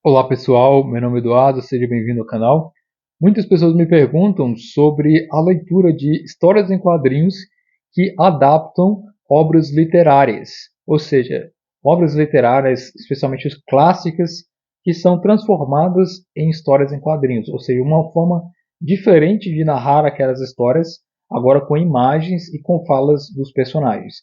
Olá pessoal, meu nome é Eduardo, seja bem-vindo ao canal. Muitas pessoas me perguntam sobre a leitura de histórias em quadrinhos que adaptam obras literárias, ou seja, obras literárias, especialmente as clássicas, que são transformadas em histórias em quadrinhos, ou seja, uma forma diferente de narrar aquelas histórias, agora com imagens e com falas dos personagens.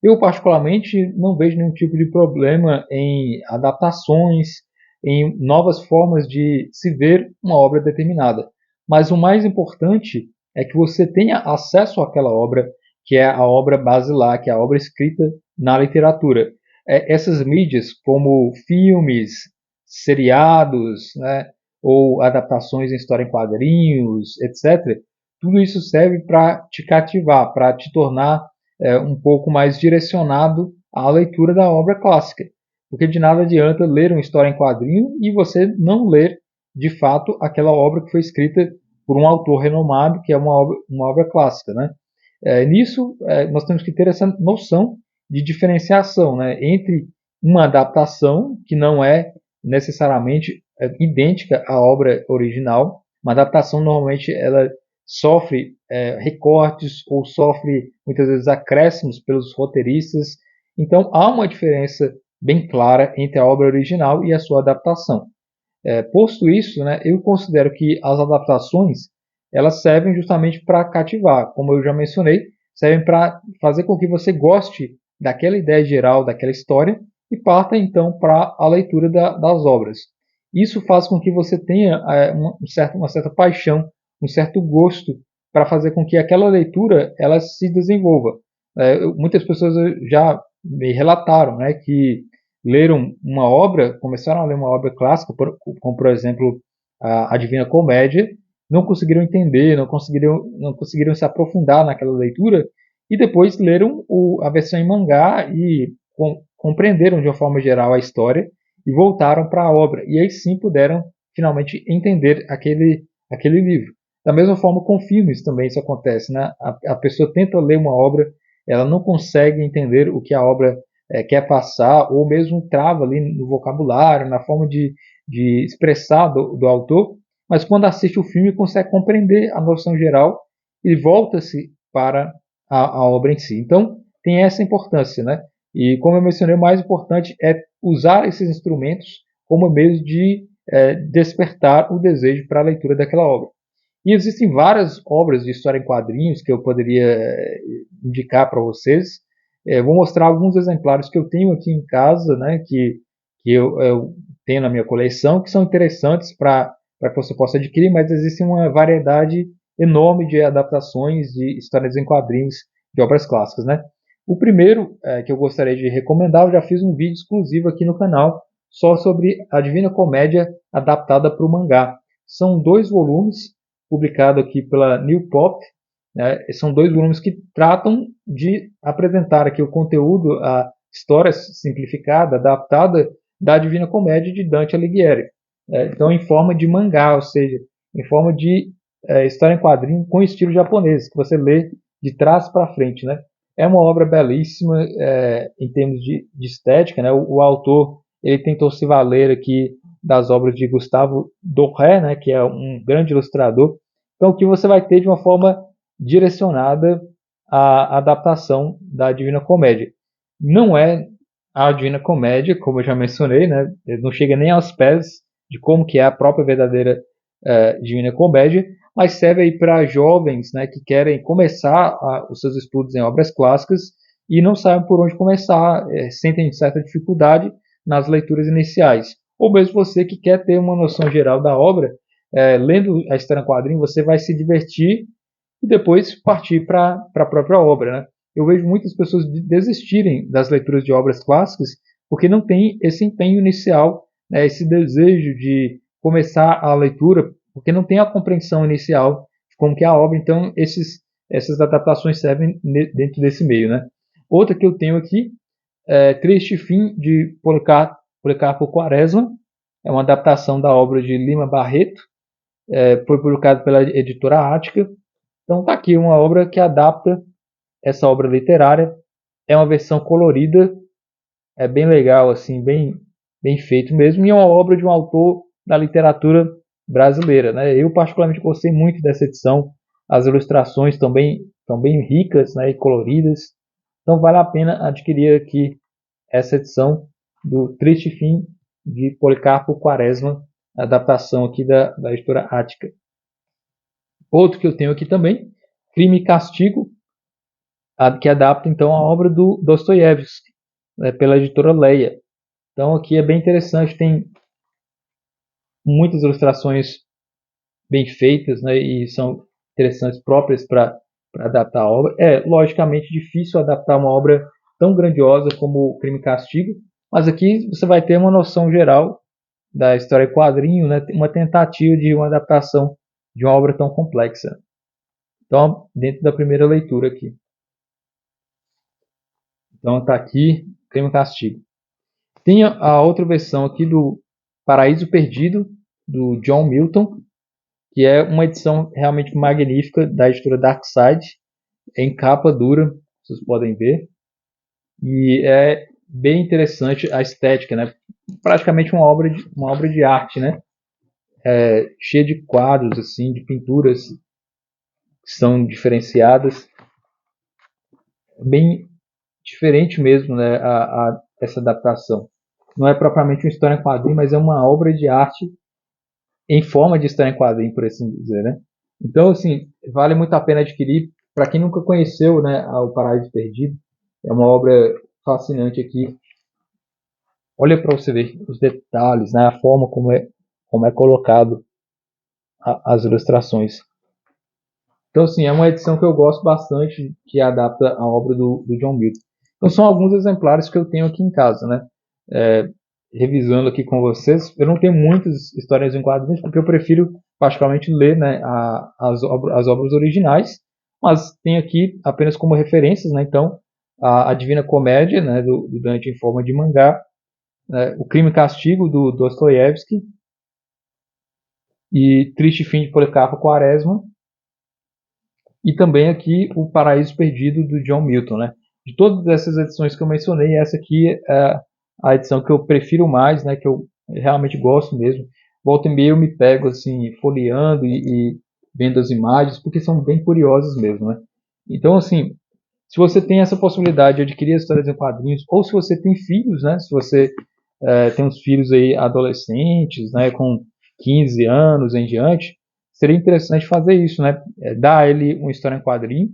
Eu particularmente não vejo nenhum tipo de problema em adaptações, em novas formas de se ver uma obra determinada. Mas o mais importante é que você tenha acesso àquela obra, que é a obra basilar, que é a obra escrita na literatura. Essas mídias, como filmes, seriados, né, ou adaptações em história em quadrinhos, etc., tudo isso serve para te cativar, para te tornar um pouco mais direcionado à leitura da obra clássica. Porque de nada adianta ler uma história em quadrinho e você não ler, de fato, aquela obra que foi escrita por um autor renomado, que é uma obra clássica. Né? Nisso, nós temos que ter essa noção de diferenciação, né, entre uma adaptação, que não é necessariamente idêntica à obra original. Uma adaptação, normalmente, ela sofre recortes ou sofre, muitas vezes, acréscimos pelos roteiristas. Então, há uma diferença bem clara entre a obra original e a sua adaptação. Posto isso, né, eu considero que as adaptações elas servem justamente para cativar, como eu já mencionei, servem para fazer com que você goste daquela ideia geral, daquela história, e parta então para a leitura das obras. Isso faz com que você tenha uma certa paixão, um certo gosto para fazer com que aquela leitura ela se desenvolva. Muitas pessoas já me relataram, né, que leram uma obra, começaram a ler uma obra clássica, como por exemplo a Divina Comédia, não conseguiram entender, não conseguiram se aprofundar naquela leitura, e depois leram a versão em mangá e compreenderam de uma forma geral a história e voltaram para a obra. E aí sim puderam finalmente entender aquele livro. Da mesma forma com filmes também isso acontece. Né? A pessoa tenta ler uma obra, ela não consegue entender o que a obra quer passar, ou mesmo trava ali no vocabulário, na forma de expressar do autor, mas quando assiste o filme consegue compreender a noção geral e volta-se para a obra em si. Então, tem essa importância, né? E como eu mencionei, o mais importante é usar esses instrumentos como meio de despertar o desejo para a leitura daquela obra. E existem várias obras de história em quadrinhos que eu poderia indicar para vocês. Vou mostrar alguns exemplares que eu tenho aqui em casa, né, que eu tenho na minha coleção, que são interessantes para que você possa adquirir, mas existe uma variedade enorme de adaptações de histórias em quadrinhos de obras clássicas. Né? O primeiro que eu gostaria de recomendar, eu já fiz um vídeo exclusivo aqui no canal, só sobre a Divina Comédia adaptada para o mangá. São 2 volumes, publicados aqui pela New Pop. Né? São 2 volumes que tratam de apresentar aqui o conteúdo, a história simplificada, adaptada da Divina Comédia de Dante Alighieri. Então, em forma de mangá, ou seja, em forma de história em quadrinho com estilo japonês, que você lê de trás para frente. Né? É uma obra belíssima em termos de estética. Né? O autor ele tentou se valer aqui das obras de Gustavo Doré, né, que é um grande ilustrador. Então, o que você vai ter de uma forma direcionada à adaptação da Divina Comédia. Não é a Divina Comédia, como eu já mencionei, né, não chega nem aos pés de como que é a própria verdadeira Divina Comédia, mas serve aí para jovens, né, que querem começar os seus estudos em obras clássicas e não sabem por onde começar, sentem certa dificuldade nas leituras iniciais. Ou mesmo você que quer ter uma noção geral da obra, lendo a história em quadrinho, você vai se divertir e depois partir para a própria obra. Né? Eu vejo muitas pessoas desistirem das leituras de obras clássicas porque não tem esse empenho inicial, né, esse desejo de começar a leitura, porque não tem a compreensão inicial de como que é a obra. Então, essas adaptações servem dentro desse meio. Né? Outra que eu tenho aqui Triste Fim de Policarpo Quaresma, é uma adaptação da obra de Lima Barreto, foi publicado pela editora Ática. Então está aqui uma obra que adapta essa obra literária, é uma versão colorida, é bem legal, assim, bem bem feito mesmo, e é uma obra de um autor da literatura brasileira, né? Eu particularmente gostei muito dessa edição, as ilustrações estão bem ricas, né, e coloridas, então vale a pena adquirir aqui essa edição do Triste Fim de Policarpo Quaresma, adaptação aqui da editora Ática. Outro que eu tenho aqui também, Crime e Castigo, que adapta então a obra do Dostoiévski, né, pela editora Leia. Então aqui é bem interessante, tem muitas ilustrações bem feitas, né, e são interessantes, próprias para adaptar a obra. É logicamente difícil adaptar uma obra tão grandiosa como Crime e Castigo, mas aqui você vai ter uma noção geral da história em quadrinho, né, uma tentativa de uma adaptação de uma obra tão complexa. Então, dentro da primeira leitura aqui. Então está aqui Crime e Castigo. Tem a outra versão aqui do Paraíso Perdido, do John Milton, que é uma edição realmente magnífica da editora Darkside, em capa dura, vocês podem ver. E é bem interessante a estética, né? Praticamente uma obra de arte, né? Cheia de quadros, assim, de pinturas que são diferenciadas. Bem diferente mesmo, né? Essa adaptação. Não é propriamente uma história em quadrinho, mas é uma obra de arte em forma de história em quadrinho, por assim dizer, né? Então, assim, vale muito a pena adquirir. Para quem nunca conheceu, né, O Paraíso Perdido, é uma obra fascinante aqui. Olha para você ver os detalhes, né, a forma como é colocado as ilustrações. Então, assim, é uma edição que eu gosto bastante, que adapta a obra do John Milton. Então, são alguns exemplares que eu tenho aqui em casa, né? Revisando aqui com vocês, eu não tenho muitas histórias em quadrinhos, porque eu prefiro particularmente ler, né, as obras originais, mas tenho aqui apenas como referências, né? Então, a Divina Comédia, né, do Dante em forma de mangá, né, O Crime e Castigo, do Dostoiévski, e Triste Fim de Policarpo Quaresma, e também aqui O Paraíso Perdido, do John Milton, né? De todas essas edições que eu mencionei, essa aqui é a edição que eu prefiro mais, né? Que eu realmente gosto mesmo. Volta e meia eu me pego assim, folheando e vendo as imagens, porque são bem curiosas mesmo, né? Então, assim, se você tem essa possibilidade de adquirir as histórias em quadrinhos, ou se você tem filhos, né? Se você tem uns filhos aí adolescentes, né? Com 15 anos em diante, seria interessante fazer isso, né? Dar a ele uma história em quadrinho,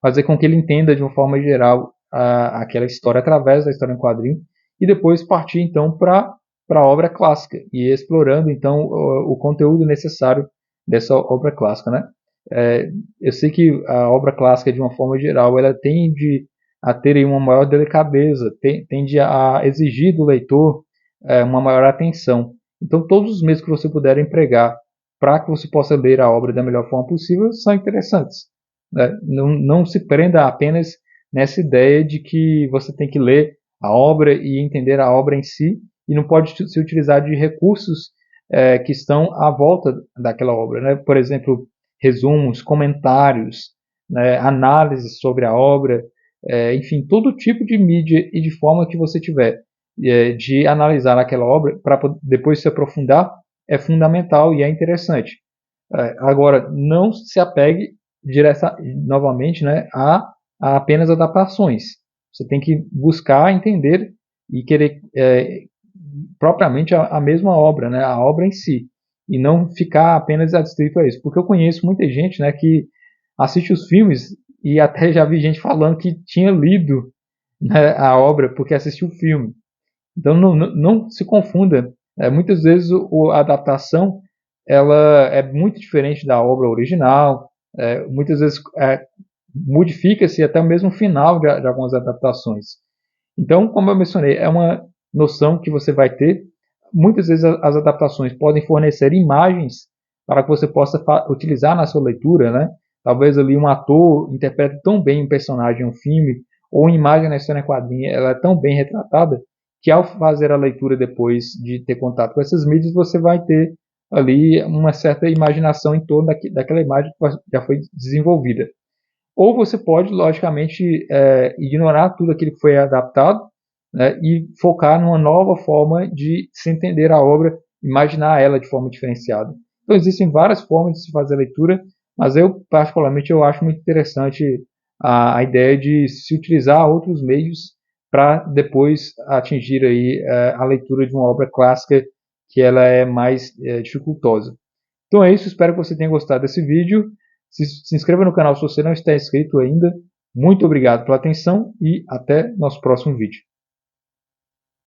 fazer com que ele entenda de uma forma geral aquela história através da história em quadrinho, e depois partir então para a obra clássica, e explorando então o conteúdo necessário dessa obra clássica, né? Eu sei que a obra clássica, de uma forma geral, ela tende a ter uma maior delicadeza, tende a exigir do leitor uma maior atenção. Então, todos os meios que você puder empregar para que você possa ler a obra da melhor forma possível são interessantes, né? Não se prenda apenas nessa ideia de que você tem que ler a obra e entender a obra em si, e não pode se utilizar de recursos que estão à volta daquela obra, né? Por exemplo, resumos, comentários, né, análises sobre a obra, enfim, todo tipo de mídia e de forma que você tiver de analisar aquela obra para depois se aprofundar é fundamental e é interessante. Agora, não se apegue novamente, né, a apenas adaptações. Você tem que buscar entender e querer propriamente a mesma obra, né, a obra em si, e não ficar apenas adstrito a isso. Porque eu conheço muita gente, né, que assiste os filmes e até já vi gente falando que tinha lido, né, a obra porque assistiu o filme. Então não se confunda. Muitas vezes a adaptação ela é muito diferente da obra original. Muitas vezes modifica-se até o mesmo final de algumas adaptações. Então, como eu mencionei, é uma noção que você vai ter. Muitas vezes as adaptações podem fornecer imagens para que você possa utilizar na sua leitura, né? Talvez ali um ator interprete tão bem um personagem em um filme, ou uma imagem na história em quadrinho, ela é tão bem retratada, que ao fazer a leitura depois de ter contato com essas mídias, você vai ter ali uma certa imaginação em torno daquela imagem que já foi desenvolvida. Ou você pode, logicamente, ignorar tudo aquilo que foi adaptado né, e focar numa nova forma de se entender a obra, imaginar ela de forma diferenciada. Então existem várias formas de se fazer a leitura, mas eu particularmente eu acho muito interessante a ideia de se utilizar outros meios para depois atingir aí a leitura de uma obra clássica que ela é mais dificultosa. Então é isso, espero que você tenha gostado desse vídeo. Se inscreva no canal se você não está inscrito ainda. Muito obrigado pela atenção e até nosso próximo vídeo.